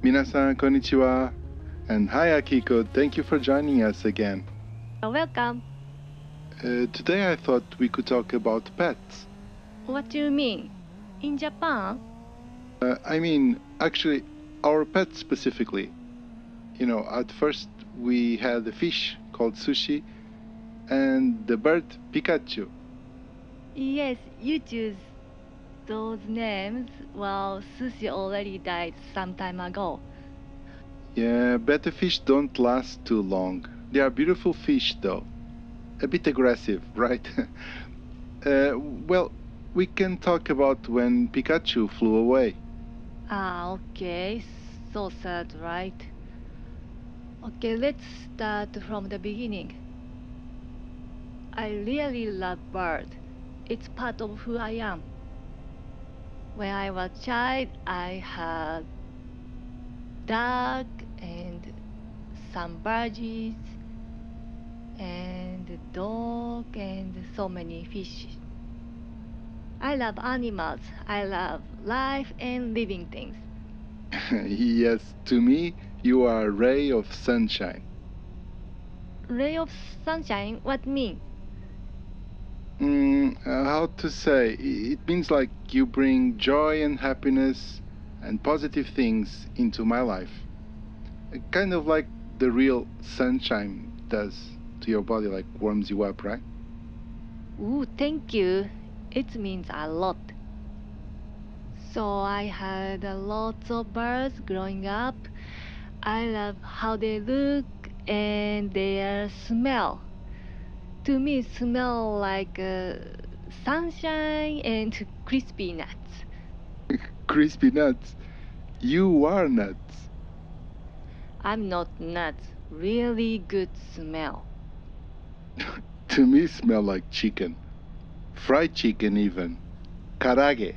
Minasan, konnichiwa. And hi, Akiko. Thank you for joining us again. You're welcome. Today I thought we could talk about pets. What do you mean? In Japan? Actually, our pets specifically. At first we had a fish called Sushi and the bird Pikachu. Yes, you choose those names. Well, Sushi already died some time ago. Yeah, betta fish don't last too long. They are beautiful fish though. A bit aggressive, right? Well, we can talk about when Pikachu flew away. Ah, okay. So sad, right? Okay, let's start from the beginning. I really love birds. It's part of who I am. When I was a child, I had duck and some birds and dog and so many fish. I love animals. I love life and living things. Yes, to me, you are a ray of sunshine. Ray of sunshine, what mean? How to say? It means like you bring joy and happiness and positive things into my life. Kind of like the real sunshine does to your body, like warms you up, right? Ooh, thank you. It means a lot. So I had a lot of birds growing up. I love how they look and their smell. To me, smell like sunshine and crispy nuts. Crispy nuts. You are nuts. I'm not nuts. Really good smell. To me, smell like chicken. Fried chicken, even. Karage.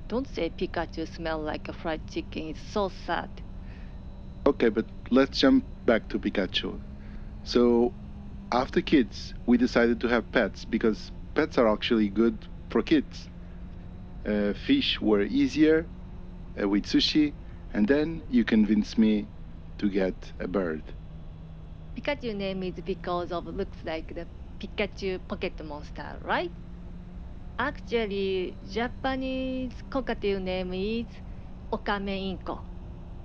Don't say Pikachu smell like a fried chicken. It's so sad. Okay, but let's jump back to Pikachu. So, after kids, we decided to have pets because pets are actually good for kids. Fish were easier with sushi, and then you convinced me to get a bird. Pikachu name is because of looks like the Pikachu pocket monster, right? Actually, Japanese cockatiel name is Okame Inko.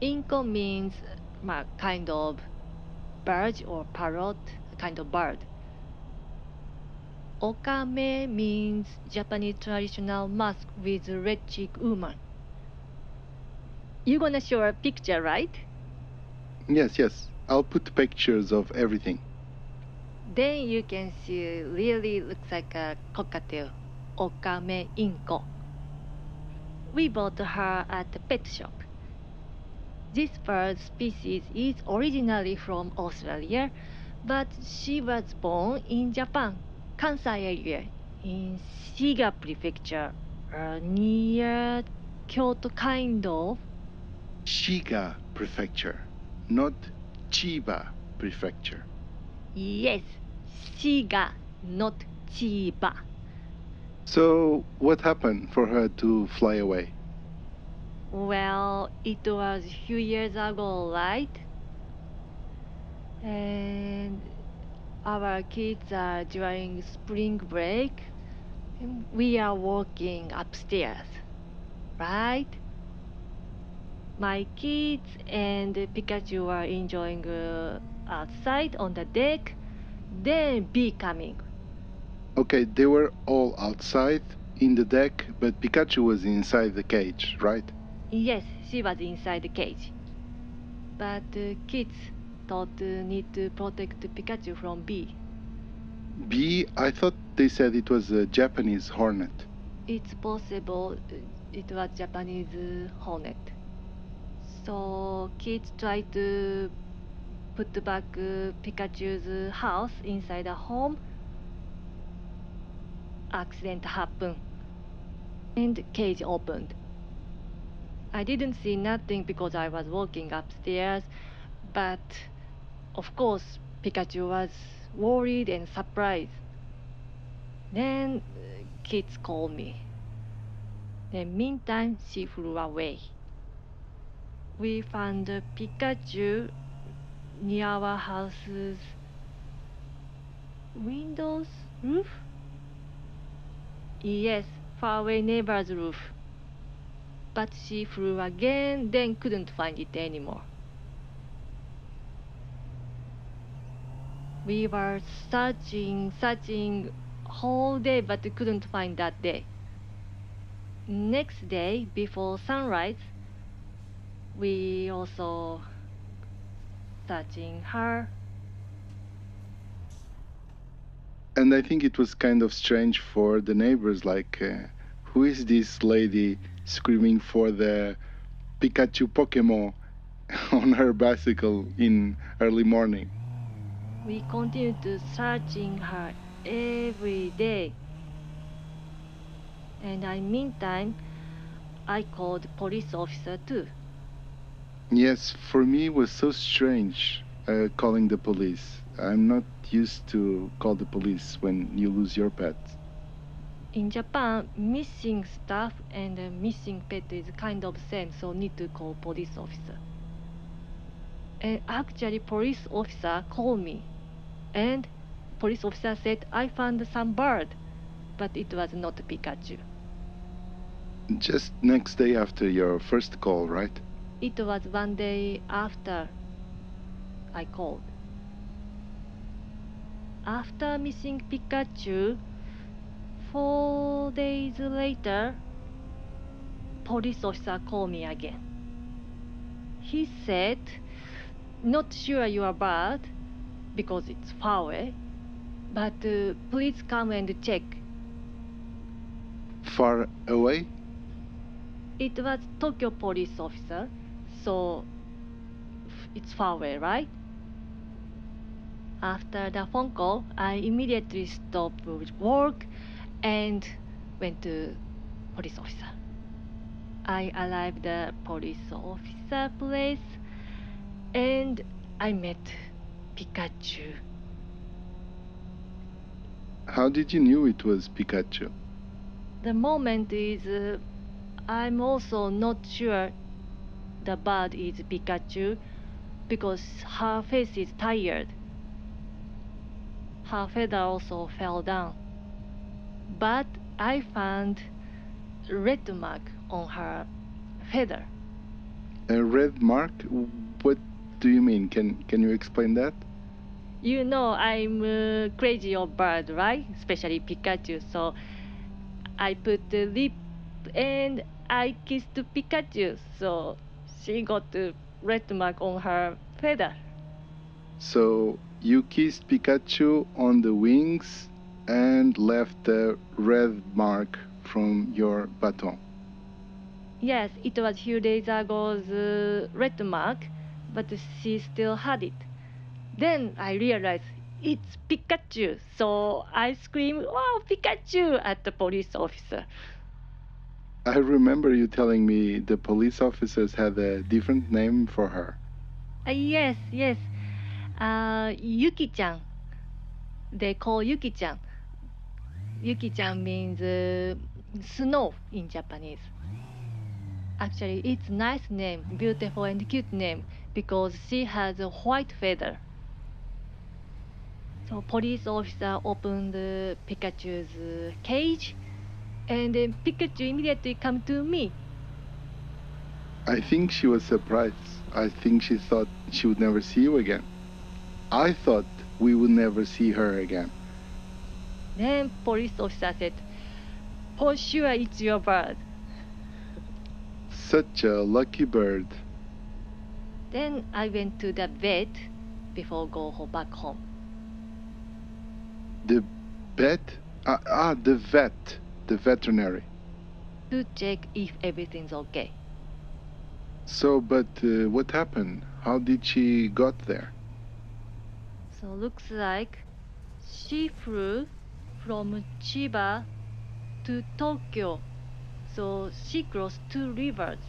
Inko means kind of bird or parrot, kind of bird. Okame means Japanese traditional mask with red cheek woman. You gonna show a picture, right? Yes, yes, I'll put pictures of everything. Then you can see really looks like a cockatiel. Okame Inko. We bought her at the pet shop. This bird species is originally from Australia, but she was born in Japan, Kansai area, in Shiga Prefecture, near Kyoto, kind of. Shiga Prefecture, not Chiba Prefecture. Yes, Shiga, not Chiba. So, what happened for her to fly away? Well, it was a few years ago, right? And our kids are during spring break. And we are walking upstairs, right? My kids and Pikachu are enjoying outside on the deck. Then bee coming. Okay, they were all outside in the deck, but Pikachu was inside the cage, right? Yes, she was inside the cage. But kids thought need to protect Pikachu from bee. B, I thought they said it was a Japanese hornet. It's possible it was Japanese hornet. So kids try to put back Pikachu's house inside the home. Accident happened and cage opened. I didn't see nothing because I was walking upstairs, but of course Pikachu was worried and surprised. Then kids called me. Then meantime she flew away. we found a Pikachu near our house's windows roof. Yes, faraway neighbor's roof. But she flew again, then couldn't find it anymore. We were searching whole day, but couldn't find that day. Next day, before sunrise, we also searching her. And I think it was kind of strange for the neighbors, like, who is this lady screaming for the Pikachu Pokemon on her bicycle in early morning? We continued to searching her every day. And in meantime, I called police officer too. Yes, for me it was so strange calling the police. I'm not used to call the police when you lose your pet. In Japan, missing stuff and missing pet is kind of same, so need to call police officer. And actually, police officer called me, and police officer said I found some bird, but it was not Pikachu. Just next day after your first call, right? It was one day after I called. After missing Pikachu, 4 days later, police officer called me again. He said, not sure your bird because it's far away, but please come and check. Far away? It was Tokyo police officer, so it's far away, right? After the phone call, I immediately stopped work and went to police officer. I arrived at police officer place and I met Pikachu. How did you knew it was Pikachu? The moment is I'm also not sure the bird is Pikachu because her face is tired. Her feather also fell down. But I found red mark on her feather. A red mark? What do you mean? Can you explain that? You know I'm crazy of bird, right? Especially Pikachu. So I put the lip and I kissed Pikachu. So she got a red mark on her feather. So you kissed Pikachu on the wings and left a red mark from your baton. Yes, it was few days ago's red mark, but she still had it. Then I realized it's Pikachu, so I screamed, "Wow, Pikachu!" at the police officer. I remember you telling me the police officers had a different name for her. Yes, yes. Yuki-chan. They call Yuki-chan. Yuki-chan means snow in Japanese. Actually, it's nice name, beautiful and cute name, because she has a white feather. So police officer opened Pikachu's cage, and then Pikachu immediately come to me. I think she was surprised. I think she thought she would never see you again. I thought we would never see her again. Then police officer said, "For sure, it's your bird." Such a lucky bird. Then I went to the vet before back home. The vet? The vet. The veterinary. To check if everything's okay. So, but what happened? How did she got there? So looks like she flew from Chiba to Tokyo. So she crossed 2 rivers.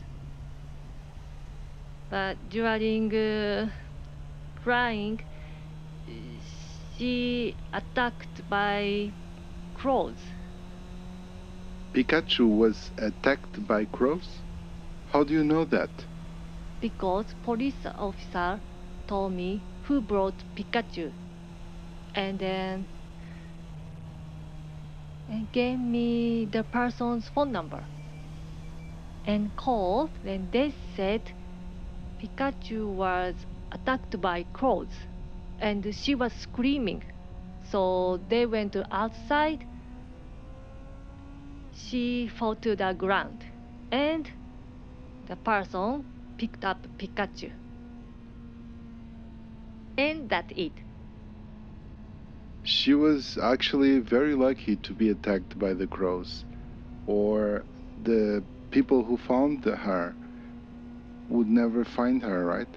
But during flying, she attacked by crows. Pikachu was attacked by crows? How do you know that? because police officer told me who brought Pikachu, and then gave me the person's phone number and called. Then they said Pikachu was attacked by crows and she was screaming. So they went outside. She fell to the ground and the person picked up Pikachu. And that's it. She was actually very lucky to be attacked by the crows, or the people who found her would never find her, right?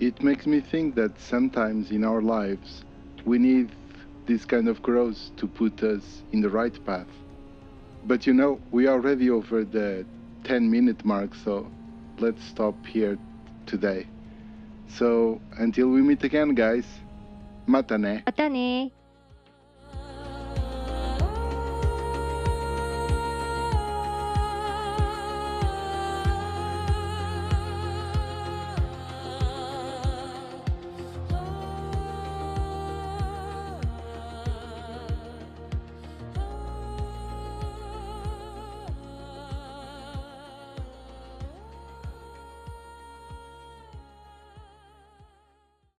It makes me think that sometimes in our lives we need this kind of crows to put us in the right path. But you know, we are already over the 10-minute mark, so let's stop here today. So until we meet again, guys, mata ne. またね